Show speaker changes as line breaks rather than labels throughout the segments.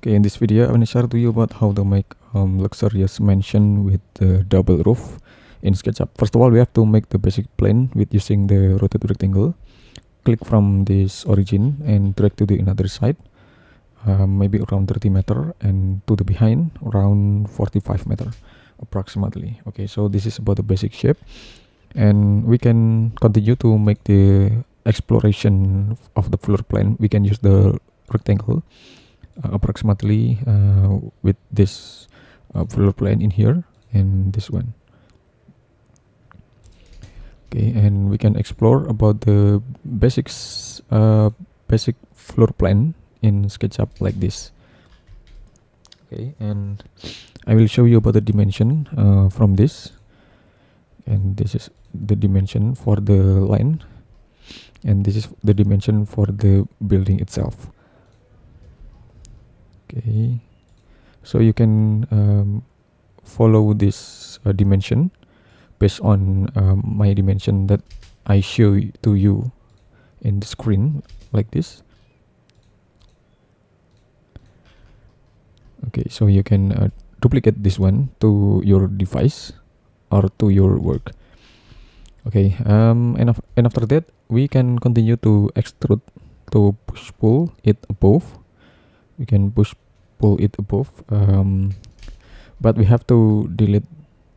Okay, in this video, I want to share to you about how to make luxurious mansion with the double roof in SketchUp. First of all, we have to make the basic plane with using the rotate rectangle. Click from this origin and drag to the another side, maybe around 30 meter, and to the behind around 45 meter approximately. Okay, so this is about the basic shape, and we can continue to make the exploration of the floor plan. We can use the rectangle approximately with this floor plan in here and this one. Okay, and we can explore about the basic floor plan in SketchUp like this. Okay, and I will show you about the dimension from this, and this is the dimension for the line, and this is the dimension for the building itself. Okay, so you can follow this dimension based on my dimension that I show to you in the screen like this. Okay, so you can duplicate this one to your device or to your work. Okay, and after that we can continue to extrude to push pull it above. We can push pull it above, but we have to delete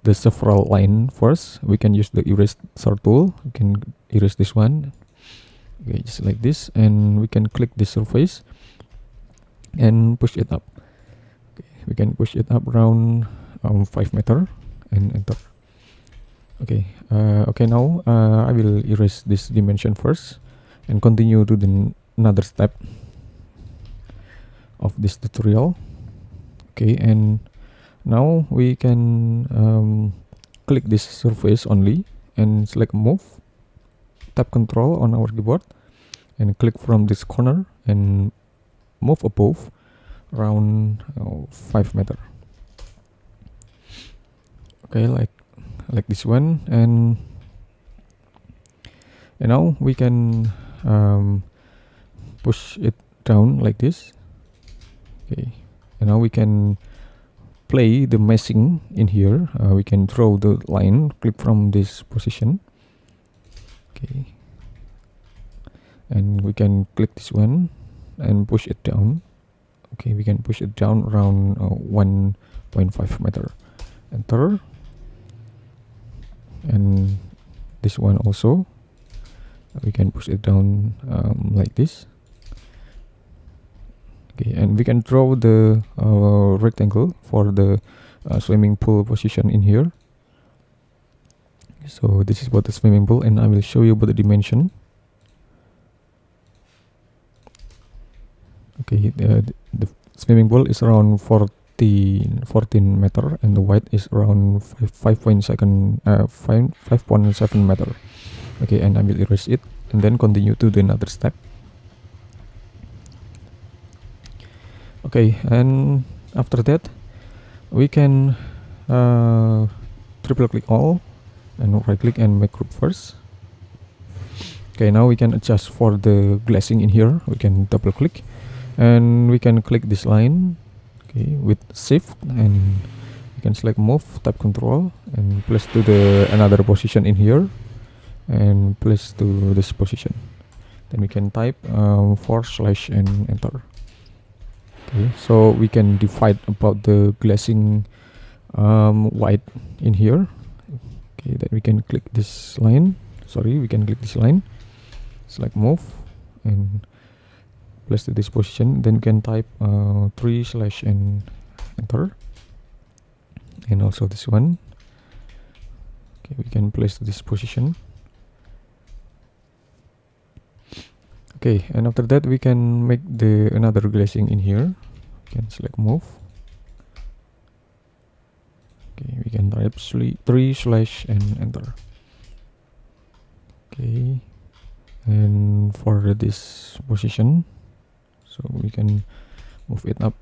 the several line first. We can use the eraser tool. We can erase this one. Okay, just like this, and we can click this surface and push it up. Okay, we can push it up around 5 meter and enter. Okay, okay, now I will erase this dimension first and continue to the another step of this tutorial. Okay, and now we can click this surface only and select move, tap control on our keyboard and click from this corner and move above around 5 meter. Okay, like this one, and now we can push it down like this. Okay, and now we can play the meshing in here. We can draw the line, click from this position. Okay, and we can click this one and push it down. Okay, we can push it down around 1.5 meter. Enter. And this one also we can push it down like this. Okay, and we can draw the rectangle for the swimming pool position in here. So this is what the swimming pool, and I will show you about the dimension. Okay, the swimming pool is around 14 meter, and the width is around 5.7 meter. Okay, and I will erase it and then continue to the another step. Okay, and after that we can triple click all and right click and make group first. Okay, now we can adjust for the glazing in here. We can double click and we can click this line, okay, with shift, and we can select move, tap control and place to the another position in here and place to this position. Then we can type / and enter. Okay, so we can divide about the glazing white in here. Okay, then we can click this line. Sorry, we can click this line, select move and place to this position. Then we can type 3/ and enter, and also this one. Okay, we can place to this position. Okay, and after that we can make the another glazing in here. We can select move. Okay, we can type 3/ and enter. Okay, and for this position, so we can move it up.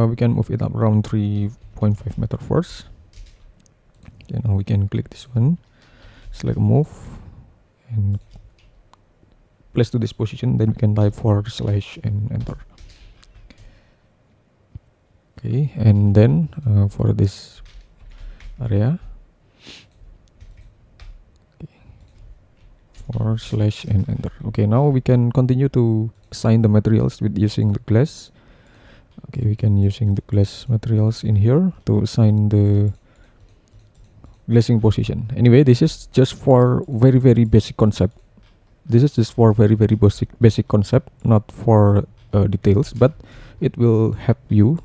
We can move it up around 3.5 meter first. Okay, now we can click this one, select move and place to this position. Then we can type / and enter. Okay, and then for this area, forward slash and enter. Okay, now we can continue to assign the materials with using the glass. Okay, we can using the glass materials in here to assign the glazing position. Anyway, this is just for very basic concept. This is just for very basic concept, not for details, but it will help you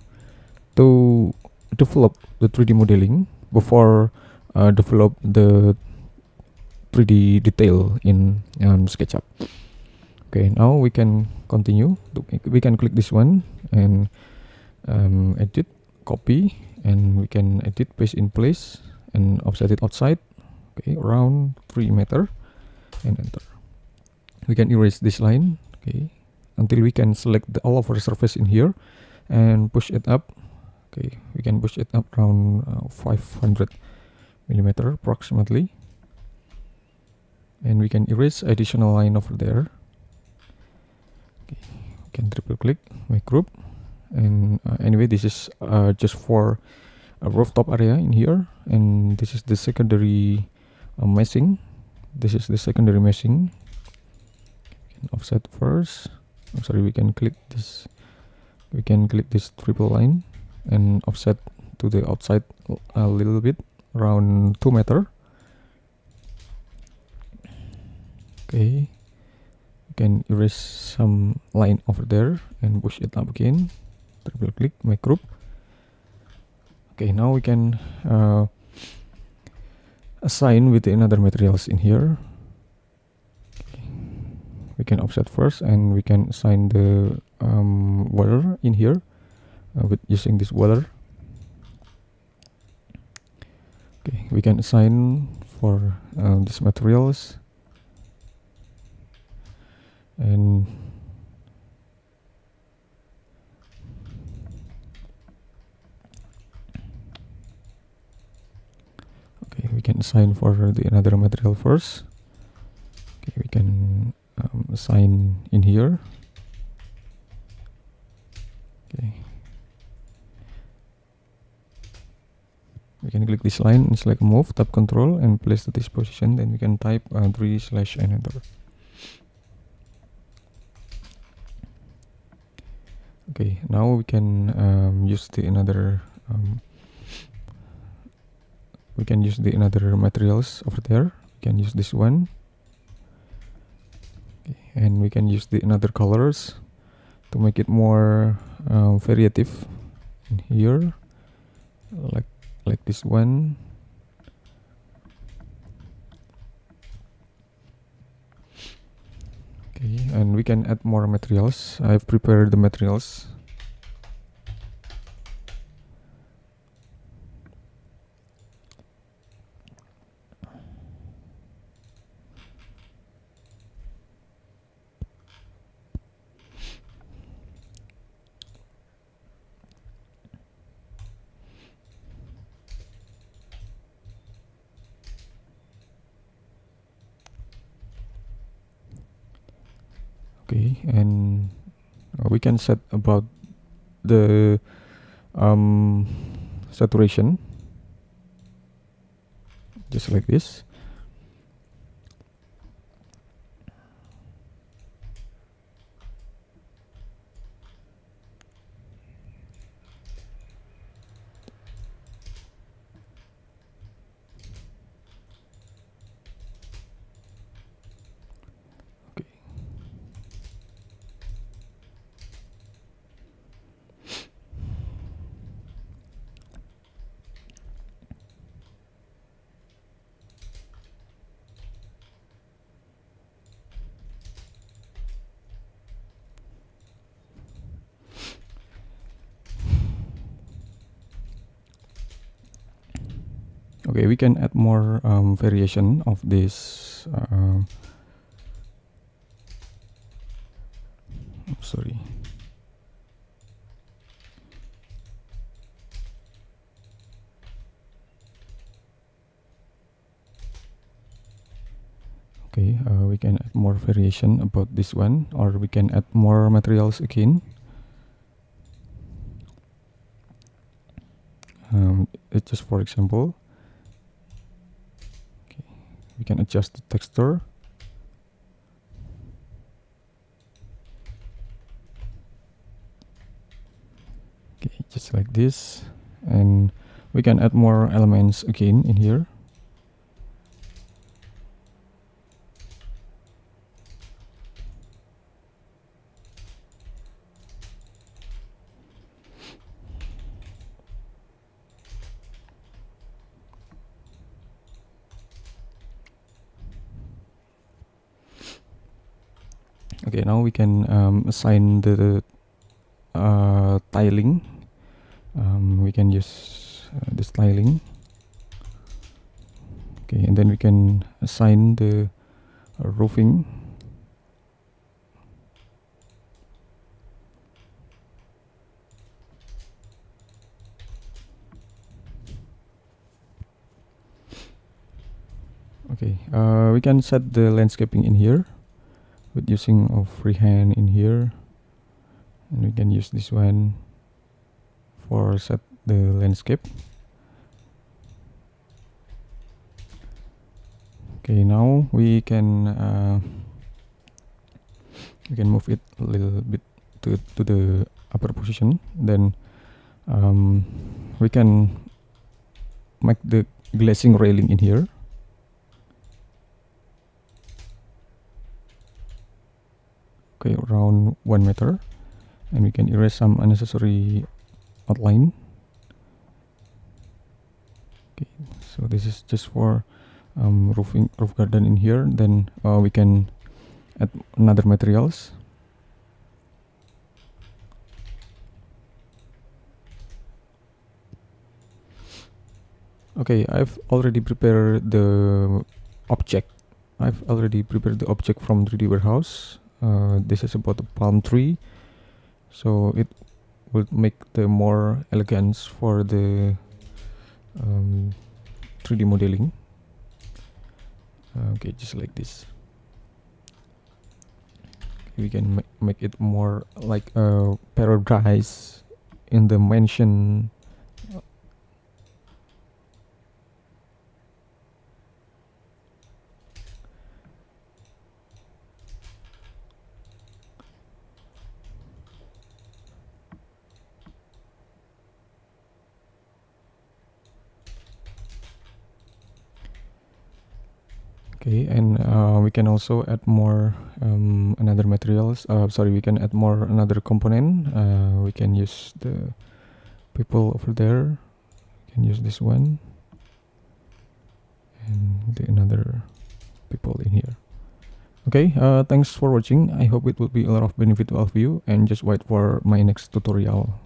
to develop the 3D modeling before develop the 3D detail in SketchUp. Okay, now we can continue. We can click this one and edit, copy, and we can edit, paste in place, and offset it outside. Okay, around 3 meter, and enter. We can erase this line. Okay, until we can select all of our surface in here and push it up. Okay, we can push it up around 500 millimeter approximately, and we can erase additional line over there. Okay, we can triple click my group, and anyway, this is just for a rooftop area in here, and this is the secondary meshing. This is the secondary meshing. Offset first. I'm sorry, we can click this. We can click this triple line and offset to the outside a little bit, around 2 meter. Okay, you can erase some line over there and push it up again. Triple click my group. Okay, now we can assign with another materials in here. Okay. We can offset first, and we can assign the water in here with using this water. Okay, we can assign for these materials, and okay, we can assign for the another material first. Okay, we can assign in here. Okay, we can click this line and select move, tap control and place to this position. Then we can type 3 slash and enter. Okay, now we can use the another we can use the another materials over there. We can use this one. Okay, and we can use the another colors to make it more variative in here, like this one. Okay, and we can add more materials. I've prepared the materials. Okay, and we can set about the saturation, just like this. Okay. Okay, we can add more variation of this. Sorry. Okay, we can add more variation about this one, or we can add more materials again. just for example. Okay, we can adjust the texture. Okay, just like this, and we can add more elements again in here. Okay, now we can assign the tiling. We can use this tiling. Okay, and then we can assign the roofing. Okay, we can set the landscaping in here with using of freehand in here, and we can use this one for set the landscape. Okay, now we can move it a little bit to the upper position. Then we can make the glazing railing in here. Okay, around 1 meter, and we can erase some unnecessary outline. Okay, so this is just for roof garden in here. Then we can add another materials. Okay, I've already prepared the object. I've already prepared the object from 3D warehouse. This is about the palm tree, so it will make the more elegance for the 3D modeling. Okay, just like this. We can make it more like a paradise in the mansion. Okay, and we can also add more another materials. Sorry, we can add more another component. We can use the people over there. We can use this one, and the another people in here. Okay, thanks for watching. I hope it will be a lot of benefit to all of you, and just wait for my next tutorial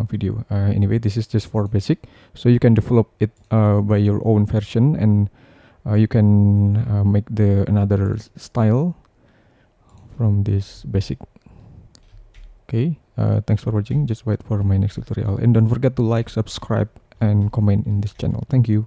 video. Anyway, this is just for basic, so you can develop it by your own version, and you can make the another style from this basic. Okay, thanks for watching. Just wait for my next tutorial, and don't forget to like, subscribe, and comment in this channel. Thank you.